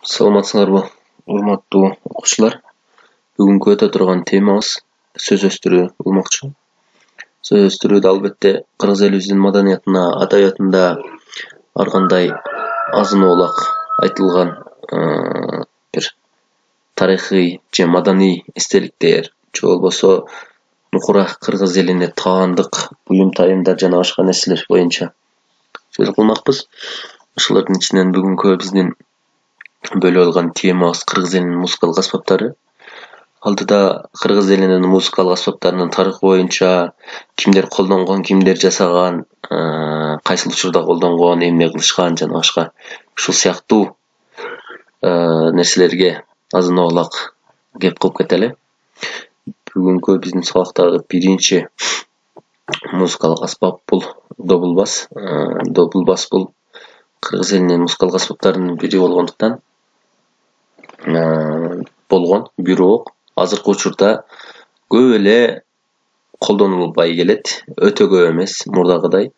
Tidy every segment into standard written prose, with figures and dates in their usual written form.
Саламатсыңарбы, урматтуу окуучулар. Бүгүнкү өтө турган темабыз сөз өстүрүү болмокчу. Сөз өстүрүүдө албетте кыргыз элибиздин маданиятына, адабиятында ар кандай азын-оолак айтылган бир тарыхый же маданий эстеликтер, же болбосо нукура кыргыз элине таандык буюм тайымдар жана башка нерселер боюнча сөз кылмакпыз. Ошолордун ичинен бүгүнкү биздин бөлүп алган темабыз кыргыз элинин музыкалык аспаптары. Алдыда кыргыз элинин музыкалык аспаптарынын тарыхы боюнча кимдер колдонгон, кимдер жасаган, кайсыл учурда колдонгон, эмне кылышкан жана башка ушул сыяктуу нерселерге азын-оолак кеп кылып кетели. Бүгүнкү биздин сабактагы биринчи музыкалык аспап бул добул бас. Добул бас бул кыргыз элинин музыкалык аспаптарынын бири болгондуктан болгон, бирок азыркы учурда көп эле колдонулбай келет, өтө көп эмес мурдагыдай.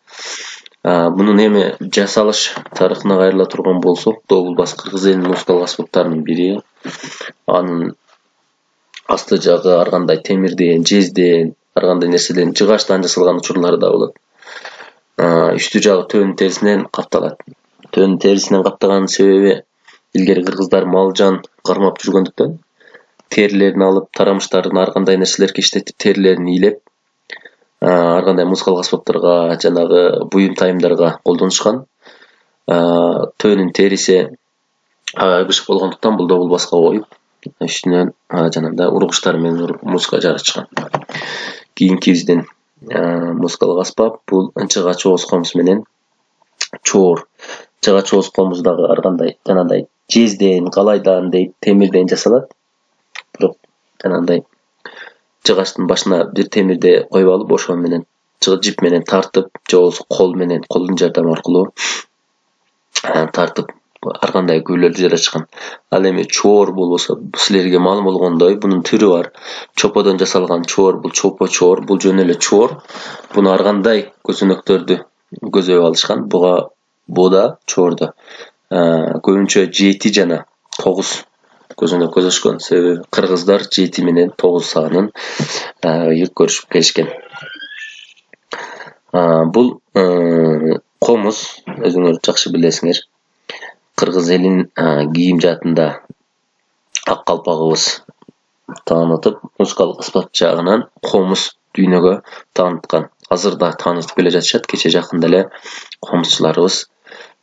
Мунун эми жасалыш тарыхына кайрыла турган болсок, добул бас кыргыз элинин музыкалык аспаптарынын бири. Анын асты жагы ар кандай темирден, жезден, ар кандай нерседен, жыгачтан жасалган учурлары да болот. Үстү жагы төөнүн терисинен капталат. Төөнүн терисинен каптаганын себеби илгери кыргыздар мал-жан кармап жүргөндүктөн терилерин алып, тарамыштарын ар кандай нерселерге иштетип, терилерин ыйлеп, ар кандай музыкалык аспаптарга, жанагы буюм тайымдарга колдонушкан. Төөнүн териси бышык болгондуктан бул добул баска коюп, үстүнөн жанагындай ургучтар менен уруп музыка жаратышкан. Кийинки биздин музыкалык аспап бул ынчыга чоос комуз менен чоор. Ынчыга чоос комуз дагы ар кандай жанагындай жезден, калайдан дейт, темирден жасалат. Бирок жанагындай жыгачтын башына бир темирди коюп алып, ошо менен жип менен тартып, же болбосо кол менен, колдун жардамы аркылуу тартып ар кандай күүлөрдү жаратышкан. Ал эми чоор болбосо силерге маалым болгондой, бунун түрү бар. Чоподон жасалган чоор бул чопо чоор, бул жөн эле чоор. Буну ар кандай көзөнөктөрдү көзөп алышкан. Бу да чоордо көбүнчө 7 жана 9 көзөнөк көзөшкөн. Себеби кыргыздар 7 менен 9 санын ыйык көрүшүп келишкен. Бул комуз өзүңөр жакшы билесиңер. Кыргыз элин кийим жаатында ак калпагыбыз таанытып, музыкалык аспап жагынан комуз дүйнөгө тааныткан. Азыр да таанытып келе жатышат. Кече жакында эле комузчуларыбыз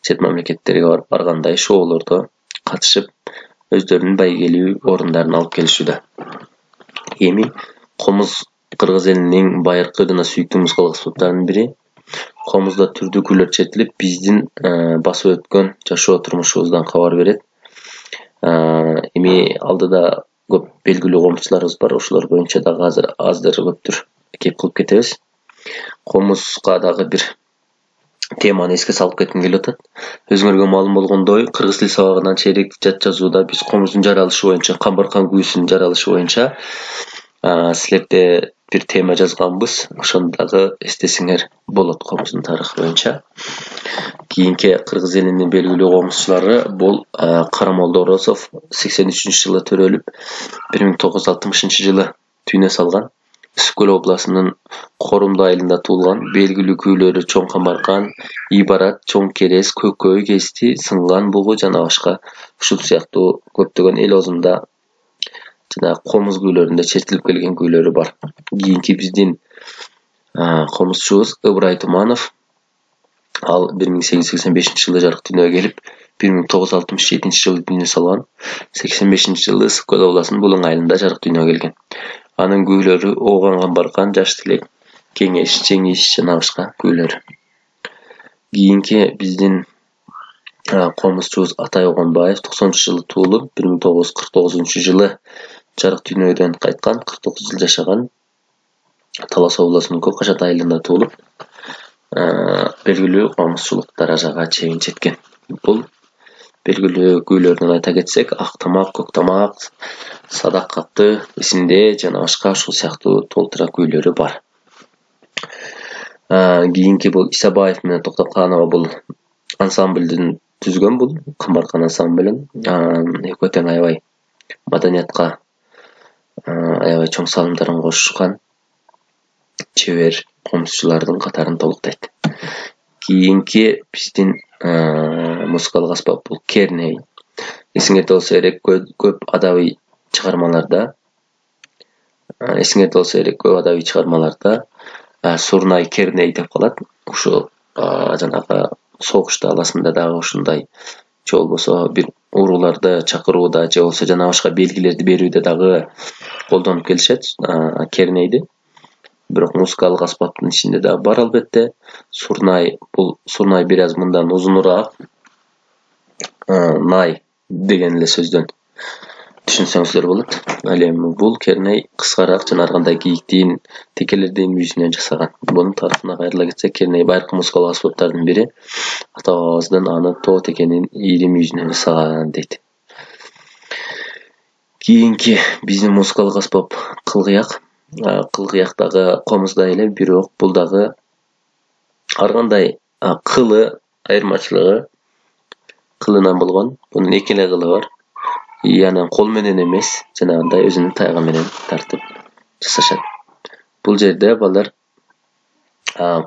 чет мамлекеттерге барып, ар кандай шоулордо катышып, өздөрүнүн байгелүү орундарын алып келишүүдө. Эми комуз кыргыз элинин байыркы жана сүйүктүү музыкалык аспаптарынын бири. Комузда түрдүү күйлөр чертилип, биздин басып өткөн жашоо турмушубуздан кабар берет. Эми алдыда көп белгилүү комузчуларыбыз бар, ошолор боюнча дагы азыр аздыр көптүр кеп кылып кетебиз. Комузга дагы бир теманы эске салып кетким келип атат. Өзүңөргө маалым болгондой, кыргыз тил сабагынан чейрек жат жазууда биз комуздун жаралышы боюнча, камбаркан күүсүнүн жаралышы боюнча силерге бир тема жазганбыз. Ошону дагы эстесеңер болот комуздун тарыхы боюнча. Кийинки кыргыз элинин белгилүү комузчулары бул Карамолдо Оросов 83-жылы төрөлүп, 1960-жылы дүйнө салган. Үсүк Көл областынын Корумду айылында туулган. Белгилүү күүлөрү Чоң Камбаркан, Ибарат, Чоң Керес, Көкөй, Кести, Сынган бугу жана башка ушул сыяктуу көптөгөн эл оозунда жана комуз күүлөрүндө чертилип келген күүлөрү бар. Кийинки биздин комузчубуз Ыбырай Туманов. Ал 1885-жылы жарык дүйнөгө келип, 1967-жылы дүйнө салган. 85-жылы Үсүк Көл областынын Булуң айылында жарык дүйнөгө келген. Анын күүлөрү Ооган Камбаркан, Жаш Тилек, Кеңеш, Жеңиш жана башка күүлөр. Кийинки биздин комузчубуз Атай Огонбаев 90-жылы туулуп, 1949-жылы жарык дүйнөдөн кайткан, 49 жыл жашаган. Талас областынын Көк Кашат айылында туулуп, белгилүү комузчулук даражага чейин жеткен. Бул белгилүү күүлөрүн айта кетсек, Ак тамак, Көк тамак, Садак катты, Эсимде жана башка ушул сыяктуу толтура күүлөрү бар. Кийинки бул Исабаев менен Токтоканова бул ансамблдин түзгөн бул кымбаркан ансамблын. Экөө тең аябай маданиятка аябай чоң салымдарын кошушкан чебер комузчулардын катарын толуктайт. Кийинки биздин музыкалык аспап бул керней. Эсиңерде болсо керек көп адабий чыгармаларда сурнай керней деп калат. Ушул жанагы согуш даласында дагы ушундай же болбосо бир урууларды чакырууда же болбосо жана башка белгилерди берүүдө дагы колдонуп келишет кернейди. Бирок музыкалык аспаптын ичинде да бар албетте. Сурнай бир аз мындан узунураак. Най деген эле сөздөн түшүнсөңүздөр болот. Ал эми бул керней кыскараак жана ар кандай кийиктин, текелердин мүйүзүнөн жасаган. Бунун тарыхына кайрыла кетсек, керней байыркы музыкалык аспаптардын бири. Ата бабабыздан аны тоо текенин ийри мүйүзүнөн жасаган дейт. Кийинки биздин музыкалык аспап кылгыяк. Кылгыяк дагы комуздай эле, бирок бул дагы ар кандай кылы айырмачылыгы кылынан болгон. Бунун эки эле кылы бар. Анан кол менен эмес, жанагындай өзүнүн таягы менен тартып жасашат. Бул жерде балдар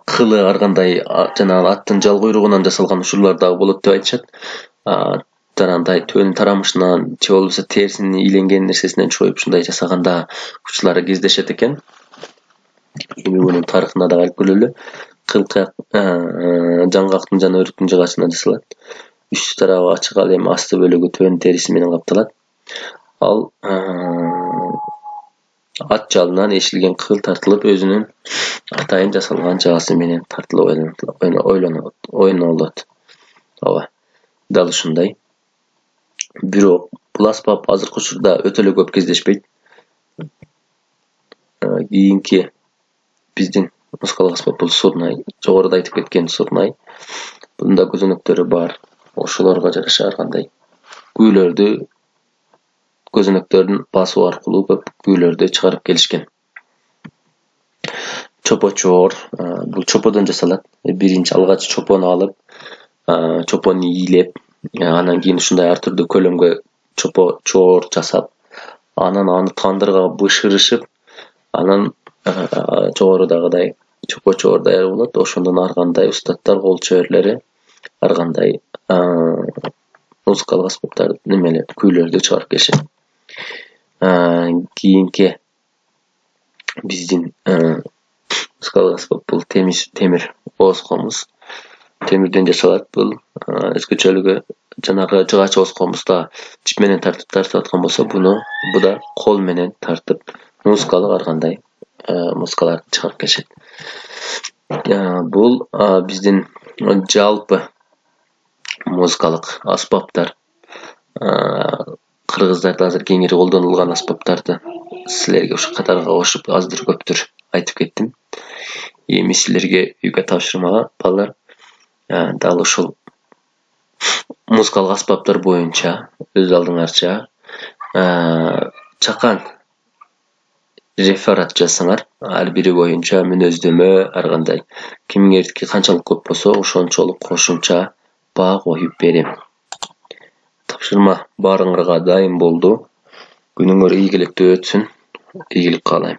кылы ар кандай жанагы аттын жал куйругунан жасалган ушулар дагы болот деп айтышат. Жанагындай төөнүн тарамышынан же болбосо терисинин ийленген нерсесинен чоюп ушундай жасаганда учурлары кездешет экен. Эми бунун тарыхына дагы алып көрөлү. Кылкыяк жаңгактын жана өрүктүн жыгачынан жасалат. Үстү тарабы ачык, ал эми асты бөлүгү төөнүн териси менен капталат. Ал ат жалынан эшилген кыл тартылып, өзүнүн атайын жасалган жагасы менен тартылып ойнолот. Ооба, дал ушундай. Бирок бул аспап азыркы учурда өтө эле көп кездешпейт. Кийинки биздин музыкалык аспап бул сурнай. Жогоруда айтып кеткен сурнай. Бунда көзөнөктөрү бар. Ошолорго жараша ар кандай көзөнөктөрдүн басуу аркылуу көп күүлөрдү чыгарып келишкен. Чопочоор бул чоподон жасалат. Биринчи алгач чопону алып, чопону ийилеп, анан кийин ушундай ар түрдүү көлөмгө чопочоор жасап, анан аны тандырга бышырышып, анан жогорудагыдай чопочоор даяр болот. Ошондон ар кандай устаттар, кол чеберлери ар кандай музыкалык аспаптарды күүлөрдү чыгарып келишет. Кийинки биздин музыкалык аспап бул темир ооз комуз. Темирден жасалат. Бул өзгөчөлүгү жанагы жыгач ооз комузда чип менен тартып аткан болсо, бу да кол менен тартып музыкалык ар кандай музыкаларды чыгарып келишет. Бул биздин жалпы музыкалык аспаптар. Кыргыздарда азыр кеңири колдонулган аспаптарды силерге ушу катарга кошуп аздыр көптүр айтып кеттим. Эми силерге үйгө тапшырмага балдар дал ушул музыкалык аспаптар боюнча өз алдыңарча чакан реферат жазсаңар, ар бири боюнча мүнөздөмө, ар кандай кимиңердики канчалык көп болсо ошончолук кошумча баа коюп берем. Тапшырма баарыңарга дайым болду. Күнүңөр ийгиликтүү өтсүн. Ийгилик каалайм.